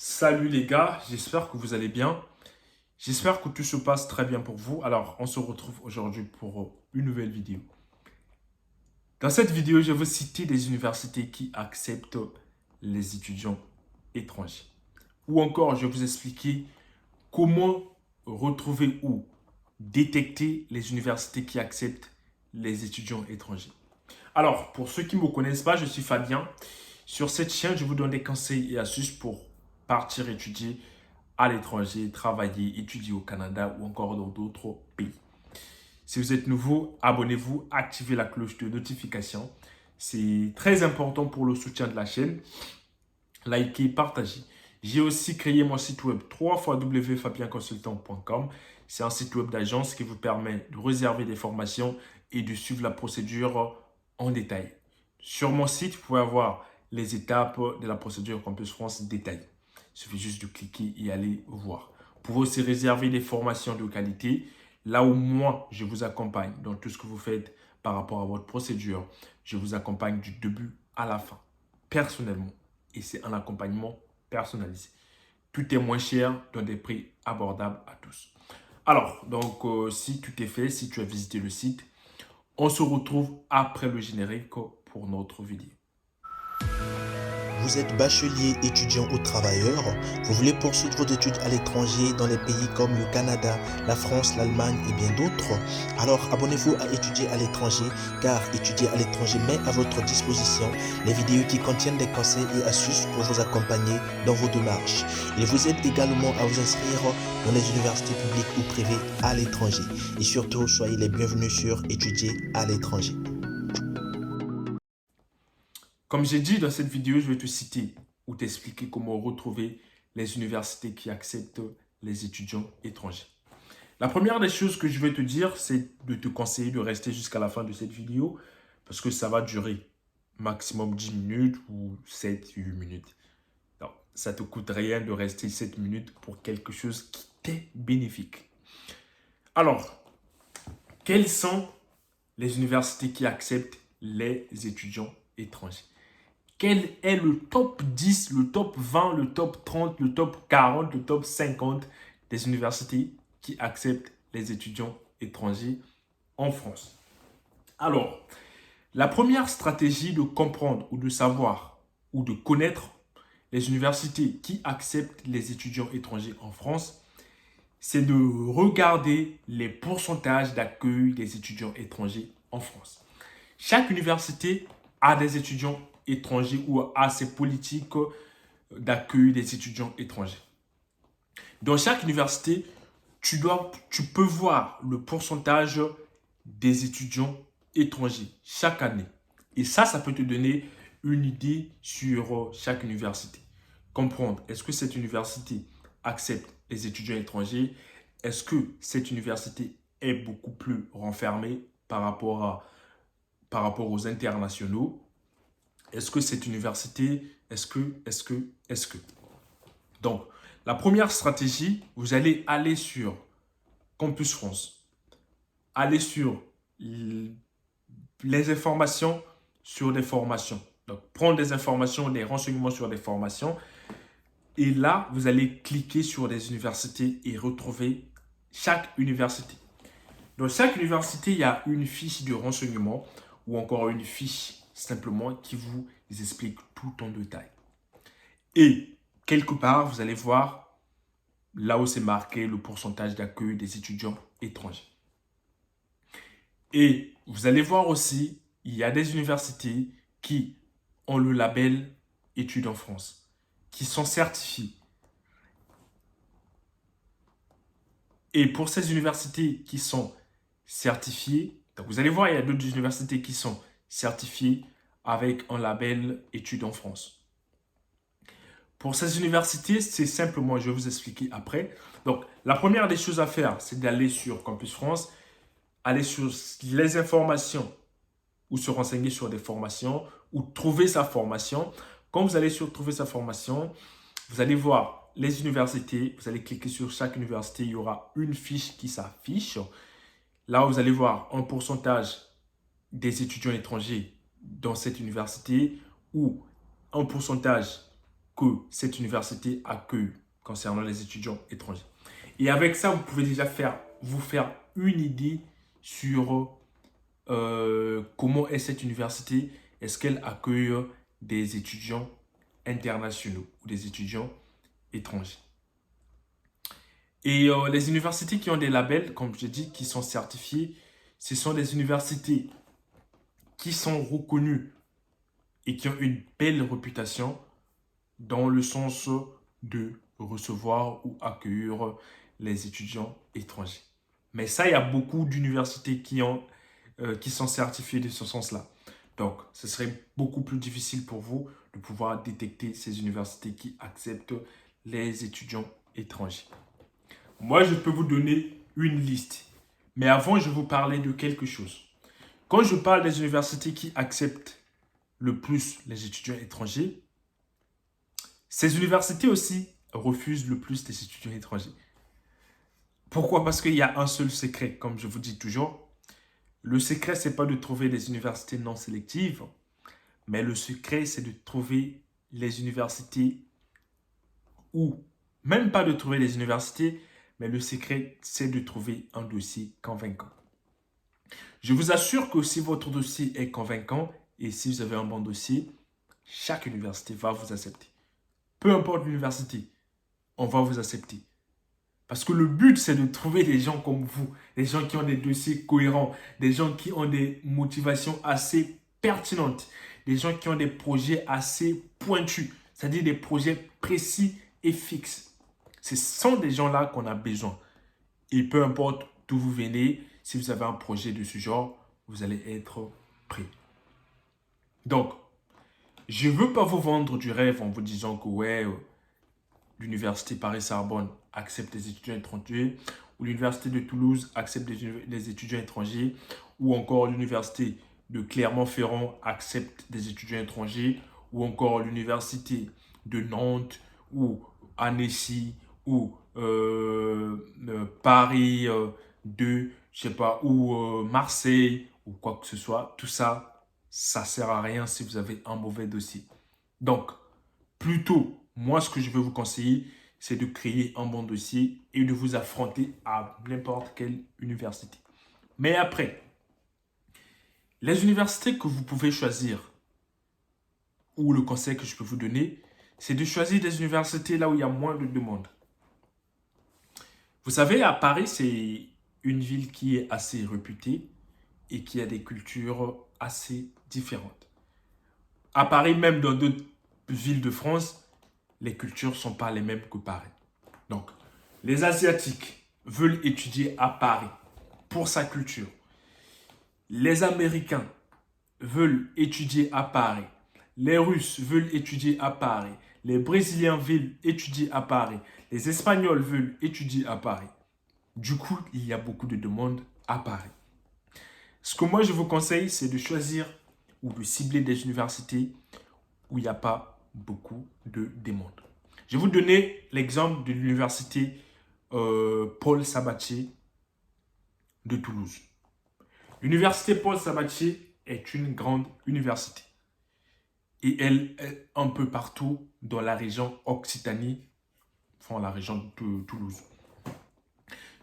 Salut les gars, j'espère que vous allez bien. J'espère que tout se passe très bien pour vous. Alors, on se retrouve aujourd'hui pour une nouvelle vidéo. Dans cette vidéo, je vais citer des universités qui acceptent les étudiants étrangers. Ou encore, je vais vous expliquer comment retrouver ou détecter les universités qui acceptent les étudiants étrangers. Alors, pour ceux qui ne me connaissent pas, je suis Fabien. Sur cette chaîne, je vous donne des conseils et astuces pour partir étudier à l'étranger, travailler, étudier au Canada ou encore dans d'autres pays. Si vous êtes nouveau, abonnez-vous, activez la cloche de notification. C'est très important pour le soutien de la chaîne. Likez, partagez. J'ai aussi créé mon site web www.fabienconsultant.com. C'est un site web d'agence qui vous permet de réserver des formations et de suivre la procédure en détail. Sur mon site, vous pouvez avoir les étapes de la procédure Campus France détaillée. Il suffit juste de cliquer et aller voir. Vous pouvez aussi réserver des formations de qualité. Là où moi, je vous accompagne dans tout ce que vous faites par rapport à votre procédure. Je vous accompagne du début à la fin, personnellement. Et c'est un accompagnement personnalisé. Tout est moins cher, dans des prix abordables à tous. Alors, donc, si tout est fait, si tu as visité le site, on se retrouve après le générique pour notre vidéo. Vous êtes bachelier, étudiant ou travailleur, vous voulez poursuivre vos études à l'étranger dans les pays comme le Canada, la France, l'Allemagne et bien d'autres? Alors abonnez-vous à Étudier à l'étranger car Étudier à l'étranger met à votre disposition les vidéos qui contiennent des conseils et astuces pour vous accompagner dans vos démarches. Il vous aide également à vous inscrire dans les universités publiques ou privées à l'étranger. Et surtout, soyez les bienvenus sur Étudier à l'étranger. Comme j'ai dit dans cette vidéo, je vais te citer ou t'expliquer comment retrouver les universités qui acceptent les étudiants étrangers. La première des choses que je vais te dire, c'est de te conseiller de rester jusqu'à la fin de cette vidéo parce que ça va durer maximum 10 minutes ou 7-8 minutes. Donc, ça ne te coûte rien de rester 7 minutes pour quelque chose qui t'est bénéfique. Alors, quelles sont les universités qui acceptent les étudiants étrangers? Quel est le top 10, le top 20, le top 30, le top 40, le top 50 des universités qui acceptent les étudiants étrangers en France? Alors, la première stratégie de comprendre ou de savoir ou de connaître les universités qui acceptent les étudiants étrangers en France, c'est de regarder les pourcentages d'accueil des étudiants étrangers en France. Chaque université a des étudiants étrangers ou a ses politiques d'accueil des étudiants étrangers. Dans chaque université, tu peux voir le pourcentage des étudiants étrangers chaque année. Et ça peut te donner une idée sur chaque université. Comprendre, est-ce que cette université accepte les étudiants étrangers? Est-ce que cette université est beaucoup plus renfermée par rapport aux internationaux? Est-ce que cette université, est-ce que. Donc, la première stratégie, vous allez aller sur Campus France, aller sur les informations sur des formations. Donc, prendre des informations, des renseignements sur des formations. Et là, vous allez cliquer sur les universités et retrouver chaque université. Dans chaque université, il y a une fiche de renseignement ou encore une fiche simplement qui vous explique tout en détail. Et quelque part, vous allez voir là où c'est marqué le pourcentage d'accueil des étudiants étrangers. Et vous allez voir aussi, il y a des universités qui ont le label études en France, qui sont certifiées. Et pour ces universités qui sont certifiées, donc vous allez voir, il y a d'autres universités qui sont certifiées avec un label études en France. Pour ces universités, c'est simplement, je vais vous expliquer après. Donc, la première des choses à faire, c'est d'aller sur Campus France, aller sur les informations ou se renseigner sur des formations ou trouver sa formation. Quand vous allez sur trouver sa formation, vous allez voir les universités, vous allez cliquer sur chaque université, il y aura une fiche qui s'affiche. Là, vous allez voir un pourcentage des étudiants étrangers dans cette université ou un pourcentage que cette université accueille concernant les étudiants étrangers. Et avec ça, vous pouvez déjà vous faire une idée sur comment est cette université. Est-ce qu'elle accueille des étudiants internationaux ou des étudiants étrangers. Et les universités qui ont des labels, comme je dis, qui sont certifiées, ce sont des universités qui sont reconnues et qui ont une belle réputation dans le sens de recevoir ou accueillir les étudiants étrangers. Mais ça, il y a beaucoup d'universités qui sont certifiées de ce sens-là. Donc, ce serait beaucoup plus difficile pour vous de pouvoir détecter ces universités qui acceptent les étudiants étrangers. Moi, je peux vous donner une liste. Mais avant, je vais vous parler de quelque chose. Quand je parle des universités qui acceptent le plus les étudiants étrangers, ces universités aussi refusent le plus des étudiants étrangers. Pourquoi? Parce qu'il y a un seul secret, comme je vous dis toujours. Le secret, ce n'est pas de trouver des universités non sélectives, mais le secret, c'est de trouver les universités ou même pas de trouver les universités, mais le secret, c'est de trouver un dossier convaincant. Je vous assure que si votre dossier est convaincant et si vous avez un bon dossier, chaque université va vous accepter. Peu importe l'université, on va vous accepter. Parce que le but, c'est de trouver des gens comme vous, des gens qui ont des dossiers cohérents, des gens qui ont des motivations assez pertinentes, des gens qui ont des projets assez pointus, c'est-à-dire des projets précis et fixes. Ce sont des gens-là qu'on a besoin. Et peu importe d'où vous venez, si vous avez un projet de ce genre, vous allez être prêt. Donc, je ne veux pas vous vendre du rêve en vous disant que ouais, l'université Paris-Sorbonne accepte les étudiants étrangers, ou l'université de Toulouse accepte les étudiants étrangers, ou encore l'université de Clermont-Ferrand accepte des étudiants étrangers, ou encore l'université de Nantes, ou Annecy, ou Paris 2, je sais pas, ou Marseille, ou quoi que ce soit. Tout ça, ça sert à rien si vous avez un mauvais dossier. Donc, plutôt, moi, ce que je veux vous conseiller, c'est de créer un bon dossier et de vous affronter à n'importe quelle université. Mais après, les universités que vous pouvez choisir, ou le conseil que je peux vous donner, c'est de choisir des universités là où il y a moins de demandes. Vous savez, à Paris, c'est une ville qui est assez réputée et qui a des cultures assez différentes. À Paris, même dans d'autres villes de France, les cultures ne sont pas les mêmes que Paris. Donc, les Asiatiques veulent étudier à Paris pour sa culture. Les Américains veulent étudier à Paris. Les Russes veulent étudier à Paris. Les Brésiliens veulent étudier à Paris. Les Espagnols veulent étudier à Paris. Du coup, il y a beaucoup de demandes à Paris. Ce que moi, je vous conseille, c'est de choisir ou de cibler des universités où il n'y a pas beaucoup de demandes. Je vais vous donner l'exemple de l'université Paul Sabatier de Toulouse. L'université Paul Sabatier est une grande université. Et elle est un peu partout dans la région Occitanie, enfin la région de Toulouse.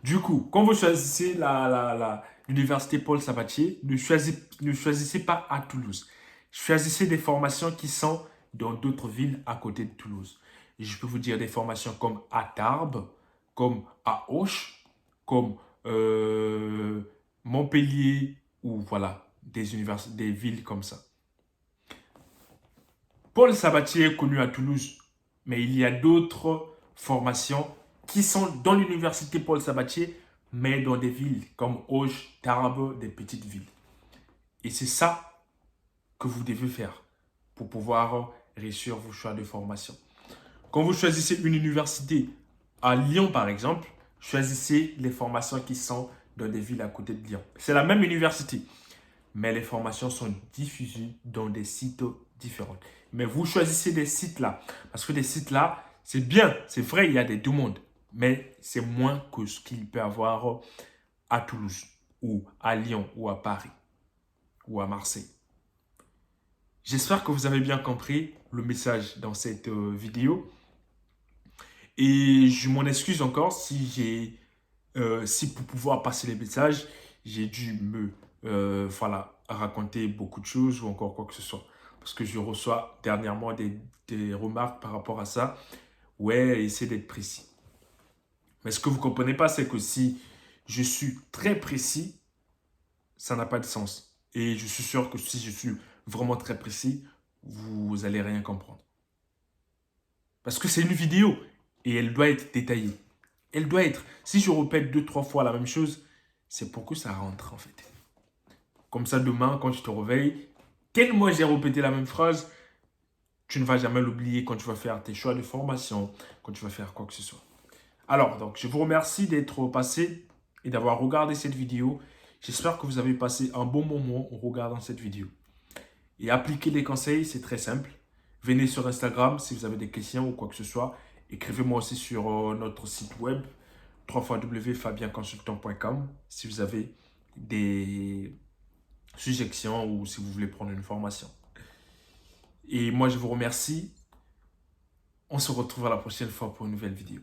Du coup, quand vous choisissez l'université Paul Sabatier, ne choisissez pas à Toulouse. Choisissez des formations qui sont dans d'autres villes à côté de Toulouse. Et je peux vous dire des formations comme à Tarbes, comme à Auch, comme Montpellier, ou voilà, des villes comme ça. Paul Sabatier est connu à Toulouse, mais il y a d'autres formations qui sont dans l'université Paul Sabatier, mais dans des villes comme Auch, Tarbes, des petites villes. Et c'est ça que vous devez faire pour pouvoir réussir vos choix de formation. Quand vous choisissez une université à Lyon, par exemple, choisissez les formations qui sont dans des villes à côté de Lyon. C'est la même université, mais les formations sont diffusées dans des sites différents. Mais vous choisissez des sites là, parce que des sites là, c'est bien, c'est vrai, il y a des demandes, mais c'est moins que ce qu'il peut y avoir à Toulouse, ou à Lyon, ou à Paris, ou à Marseille. J'espère que vous avez bien compris le message dans cette vidéo. Et je m'en excuse encore si pour pouvoir passer les messages, j'ai dû voilà, raconter beaucoup de choses ou encore quoi que ce soit. Parce que je reçois dernièrement des remarques par rapport à ça. Ouais, essayez d'être précis. Mais ce que vous ne comprenez pas, c'est que si je suis très précis, ça n'a pas de sens. Et je suis sûr que si je suis vraiment très précis, vous allez rien comprendre. Parce que c'est une vidéo et elle doit être détaillée. Elle doit être. Si je répète 2, 3 fois la même chose, c'est pour que ça rentre en fait. Comme ça, demain, quand tu te réveilles, tellement j'ai répété la même phrase, tu ne vas jamais l'oublier quand tu vas faire tes choix de formation, quand tu vas faire quoi que ce soit. Alors, donc, je vous remercie d'être passé et d'avoir regardé cette vidéo. J'espère que vous avez passé un bon moment en regardant cette vidéo. Et appliquer les conseils, c'est très simple. Venez sur Instagram si vous avez des questions ou quoi que ce soit. Écrivez-moi aussi sur notre site web www.fabienconsultant.com si vous avez des suggestions ou si vous voulez prendre une formation. Et moi, je vous remercie. On se retrouve à la prochaine fois pour une nouvelle vidéo.